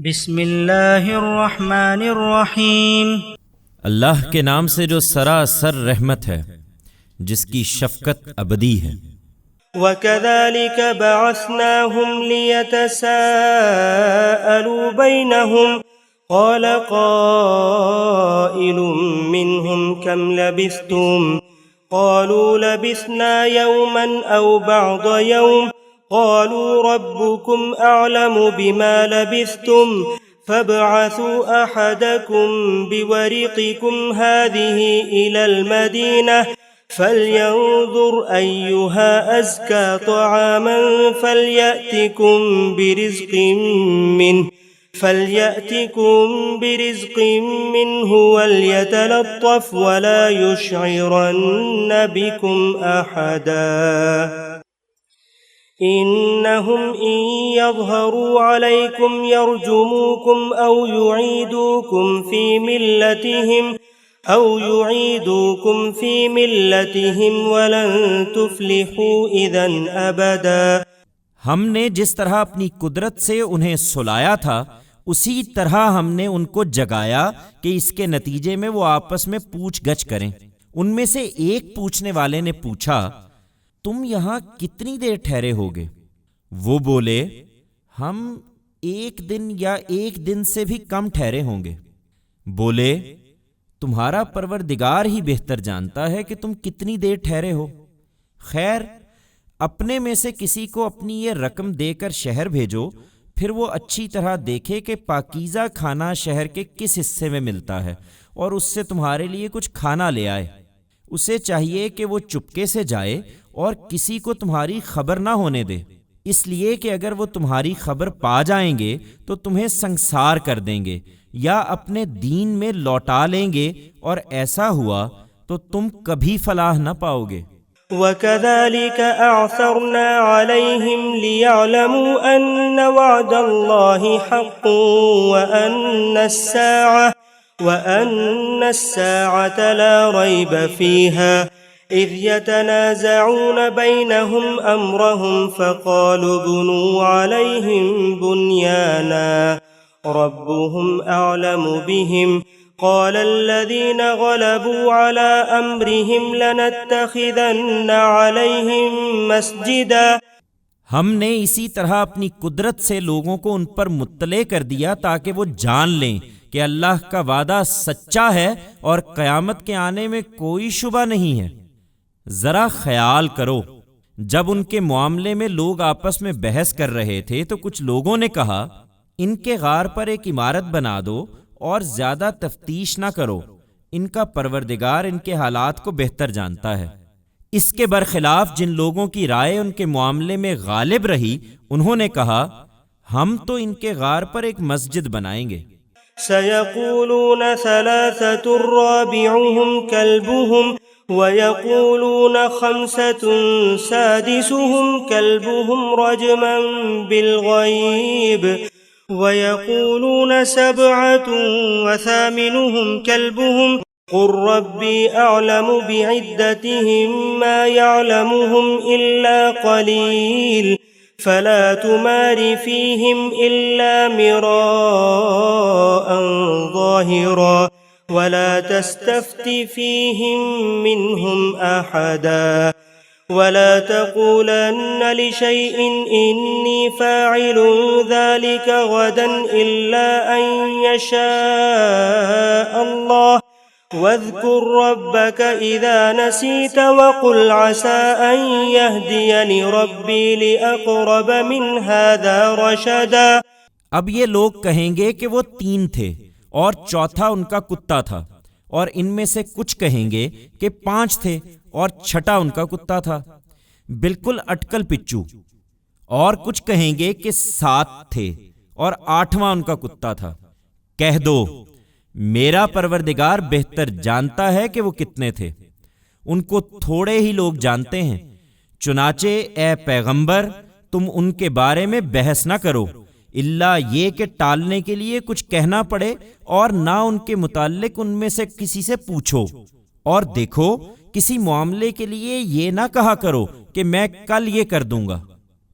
बिस्मिल्लाहिर्रहमानिर्रहीम। अल्लाह के नाम से जो सरासर रहमत है, जिसकी शफकत अबदी है। वकज़ालिक बअस्नाहुम लियतसाअलू बैनहुम क़ाल क़ाइलुम मिनहुम कम लबिस्तुम क़ालू लबिस्ना यौमन औ बअद यौम क़ालू रब्बुकुम अअलमु बिमा लबिस्तुम फबअसू अहदकुम बिवरिक़िकुम हाज़िही इलल मदीनह फल्यंज़ुर अय्युहा अज़्का तआमन फल्यअतिकुम बिरिज़्क़िन मिन्हु वल्यतलत्तफ़ वला युशइरन्न बिकुम अहदा इन्नहुम इन यज़हरू अलैकुम यरजुमूकुम औ युईदूकुम फ़ी मिल्लतिहिम वलन तुफ़्लिहू इज़न अबदा। हमने जिस तरह अपनी कुदरत से उन्हें सुलाया था, उसी तरह हमने उनको जगाया कि इसके नतीजे में वो आपस में पूछगछ करें। उनमें से एक पूछने वाले ने पूछा, तुम यहाँ कितनी देर ठहरे होगे? वो बोले, हम 1 दिन या 1 दिन से भी कम ठहरे होंगे। बोले, तुम्हारा परवरदिगार ही बेहतर जानता है कि तुम कितनी देर ठहरे हो। खैर, अपने में से किसी को अपनी ये रकम देकर शहर भेजो, फिर वो अच्छी तरह देखे कि पाकीज़ा खाना शहर के किस हिस्से में मिलता है और उससे तुम्हारे लिए कुछ खाना ले आए। उसे चाहिए कि वो चुपके से जाए और किसी को तुम्हारी खबर ना होने दे, इसलिए कि अगर वो तुम्हारी खबर पा जाएंगे तो तुम्हें संसार कर देंगे या अपने दीन में लौटा लेंगे, और ऐसा हुआ तो तुम कभी फलाह न पाओगे। वकज़ालिक अअसरना अलैहिम लियअलमू अन्न वअदल्लाहि हक़्क़ुन व अन्न अस्साअत ला रैब फ़ीहा इज़ यतनाज़ऊन बैनहुम अम्रहुम फ़क़ालू बुनू अलैहिम बुन्याना रब्बुहुम अअलमु बिहिम क़ालल्लज़ीन ग़लबू अला अम्रिहिम लनत्तख़िज़न्न अलैहिम मस्जिदा। हमने इसी तरह अपनी कुदरत से लोगों को उन पर मुत्तले कर दिया ताकि वो जान लें कि अल्लाह का वादा सच्चा है और क़यामत के आने में कोई शुबा नहीं है। जरा ख्याल करो, जब उनके मामले में लोग आपस में बहस कर रहे थे तो कुछ लोगों ने कहा, इनके गार पर एक इमारत बना दो और ज्यादा तफ्तीश ना करो, इनका परवरदिगार इनके हालात को बेहतर जानता है। इसके बरखिलाफ जिन लोगों की राय उनके मामले में गालिब रही, उन्होंने कहा, हम तो इनके गार पर एक मस्जिद बनाएंगे। सयक़ूलून सलासतुर राबिउहुम कल्बुहुम वयक़ूलून खम्सतुन सादिसुहुम कल्बुहुम रजमन बिलग़ैब वयक़ूलून सबअतुन वसामिनुहुम कल्बुहुम क़ुल रब्बी अअलमु बिइद्दतिहिम मा यअलमुहुम इल्ला क़लील फला तुमारि फ़ीहिम इल्ला मिराअन ज़ाहिरा वला तस्तफ्ति फ़ीहिम मिनहुम अहदा वला तक़ूलन्न लिशैइन इन्नी फ़ाइलुन ज़ालिक गदन इल्ला अन यशाअ अल्लाह वज़्कुर रब्बक इज़ा नसीत वक़ुल असा अन यहदियनी रब्बी लिअक़रब मिन हाज़ा रशदा। अब ये लोग कहेंगे कि वो 3 थे और चौथा उनका कुत्ता था, और इनमें से कुछ कहेंगे कि 5 थे और छठा उनका कुत्ता था, बिल्कुल अटकल पिच्चू। और कुछ कहेंगे कि 7 थे और 8वां उनका कुत्ता था। कह दो, मेरा परवरदिगार बेहतर जानता है कि वो कितने थे, उनको थोड़े ही लोग जानते हैं। चुनाचे ए पैगंबर, तुम उनके बारे में बहस ना करो, इल्ला ये कि टालने के लिए कुछ कहना पड़े, और ना उनके मुताल्लिक उनमें से किसी से पूछो। और देखो, किसी मामले के लिए ये ना कहा करो कि मैं कल ये कर दूंगा,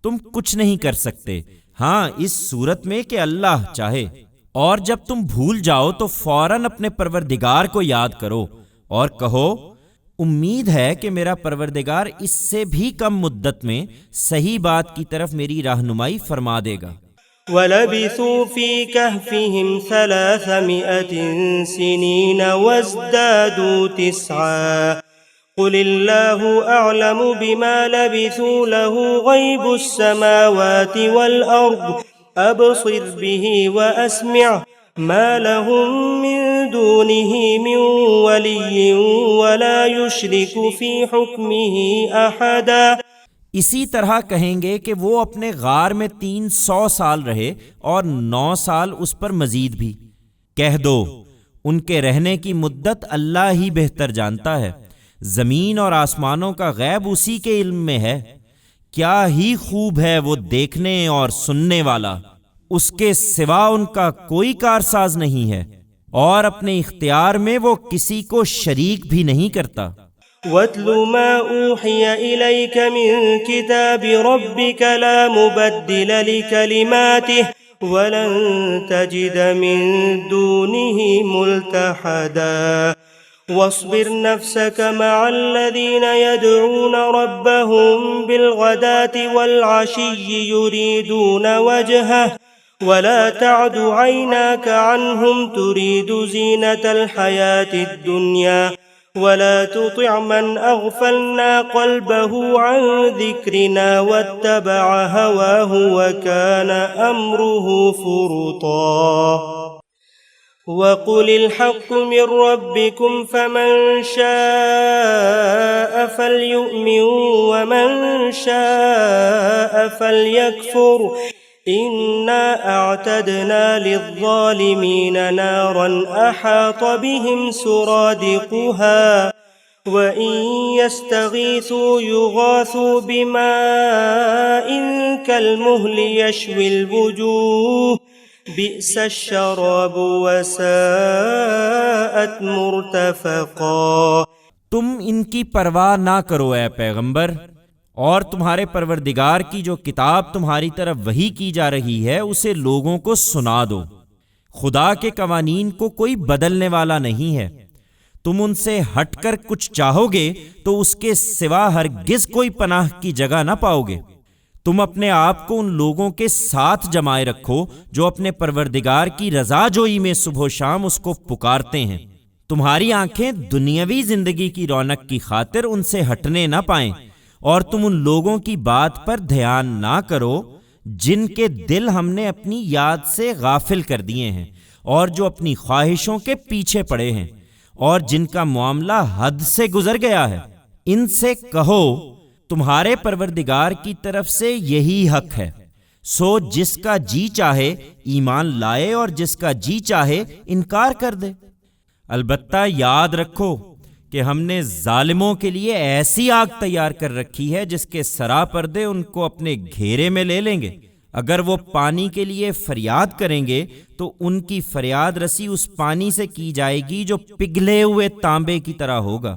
तुम कुछ नहीं कर सकते हाँ, इस सूरत में कि अल्लाह चाहे। और जब तुम भूल जाओ तो फौरन अपने परवरदिगार को याद करो और कहो, उम्मीद है कि मेरा परवरदिगार इससे भी कम मुद्दत में सही बात की तरफ मेरी रहनुमाई फरमा देगा। वलबिसू फी कहफिहिम 300 सिनीन वज़दादू तिस्आ क़ुलिल्लाहु अअलमु बिमा लबिसू लहु ग़ैबुस समावाति वल अर्द अबसिर बिही व अस्मिअ मा लहुम मिन दूनिही मिन वलिय्यिन वला युश्रिकु फी हुक्मिही अहदा। इसी तरह कहेंगे कि वो अपने गार में 300 साल रहे और 9 साल उस पर मजीद भी। कह दो, उनके रहने की मुद्दत अल्लाह ही बेहतर जानता है। जमीन और आसमानों का गैब उसी के इल्म में है। क्या ही खूब है वो देखने और सुनने वाला, उसके सिवा उनका कोई कारसाज नहीं है और अपने इख्तियार में वो किसी को शरीक भी नहीं करता। वत्लु मा ऊहिया इलैक मिन किताबि रब्बिक ला मुबद्दिल लिकलिमातिहि वलन तजिद मिन दूनिही मुल्तहदा वस्बिर नफ्सक मअल्लज़ीन यदऊन रब्बहुम बिलगदाति वल अशिय्यि युरीदून वजहह वला तअदु ऐनाक अन्हुम तुरीदु ज़ीनतल हयातिद दुनिया वला तुतिअ मन अग़फलना क़ल्बहु अन ज़िक्रिना वत्तबअ हवाहु वकान अम्रुहु फ़ुरुता वक़ुलिल हक़्क़ु मिर रब्बिकुम फमन शाअ फ़लयुमिन वमन शाअ फ़लयकफ़ुर इन्ना अअतदना लिज़्ज़ालिमीन नारन अहात बिहिम सुरादिक़ुहा वइन यस्तगीसू युगासू बिमाइन कलमुहलि यशविल वुजूह बिअसश शराबु वसाअत मुर्तफ़क़ा। तुम इनकी परवाह ना करो ए पैगंबर, और तुम्हारे परवरदिगार की जो किताब तुम्हारी तरफ वही की जा रही है उसे लोगों को सुना दो। खुदा के कवानीन को कोई बदलने वाला नहीं है। तुम उनसे हटकर कुछ चाहोगे तो उसके सिवा हरगिज कोई पनाह की जगह ना पाओगे। तुम अपने आप को उन लोगों के साथ जमाए रखो जो अपने परवरदिगार की रजा जोई में सुबह शाम उसको पुकारते हैं। तुम्हारी आंखें दुनियावी जिंदगी की रौनक की खातिर उनसे हटने ना पाएं, और तुम उन लोगों की बात पर ध्यान ना करो जिनके दिल हमने अपनी याद से गाफिल कर दिए हैं और जो अपनी ख्वाहिशों के पीछे पड़े हैं और जिनका मामला हद से गुजर गया है। इनसे कहो, तुम्हारे परवरदिगार की तरफ से यही हक है, सो जिसका जी चाहे ईमान लाए और जिसका जी चाहे इनकार कर दे। अलबत्ता याद रखो कि हमने जालिमों के लिए ऐसी आग तैयार कर रखी है जिसके सरा पर्दे उनको अपने घेरे में ले लेंगे। अगर वो पानी के लिए फरियाद करेंगे तो उनकी फरियाद रसी उस पानी से की जाएगी जो पिघले हुए तांबे की तरह होगा।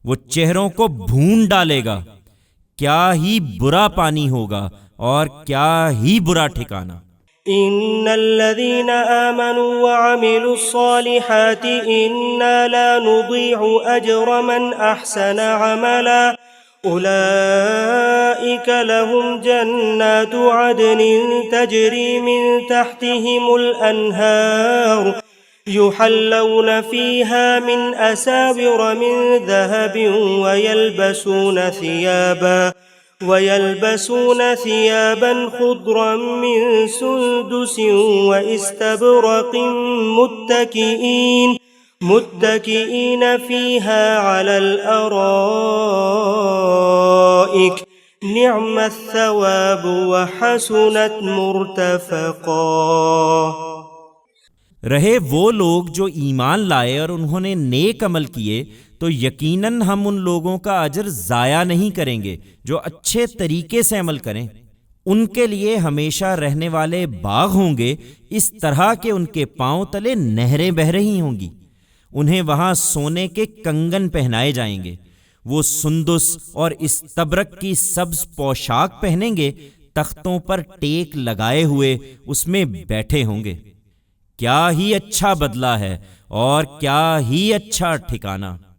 वो चेहरों को भून डालेगा। क्या ही बुरा पानी होगा और क्या ही बुरा ठिकाना। इन्नल्लज़ीना आमनू व अमिलुस्सालिहाति इन्ना ला नुदीअु अज्र मन अहसना अमला उलाइका लहुम जन्नातु अदनिन तजरी मिन तहतिहिमुल अन्हार युहल्लौना फीहा मिन असाविर मिन ज़हबिन वयल्बसून थियाबा खुद्रन मिन सुंदुसिन व इस्तबरक़िन मुत्तकिईन फीहा अलल अराइक निअमत थवाबु व हसुनत मुर्तफ़क़ा। रहे वो लोग जो ईमान लाए और उन्होंने नेक अमल किए तो यकीनन हम उन लोगों का अजर जाया नहीं करेंगे जो अच्छे तरीके से अमल करें। उनके लिए हमेशा रहने वाले बाग होंगे, इस तरह के उनके पांव तले नहरें बह रही होंगी। उन्हें वहां सोने के कंगन पहनाए जाएंगे। वो सुंदुस और इस्तबरक की सब्ज पोशाक पहनेंगे तख्तों पर टेक लगाए हुए उसमें बैठे होंगे। क्या ही अच्छा बदला है और क्या ही अच्छा ठिकाना।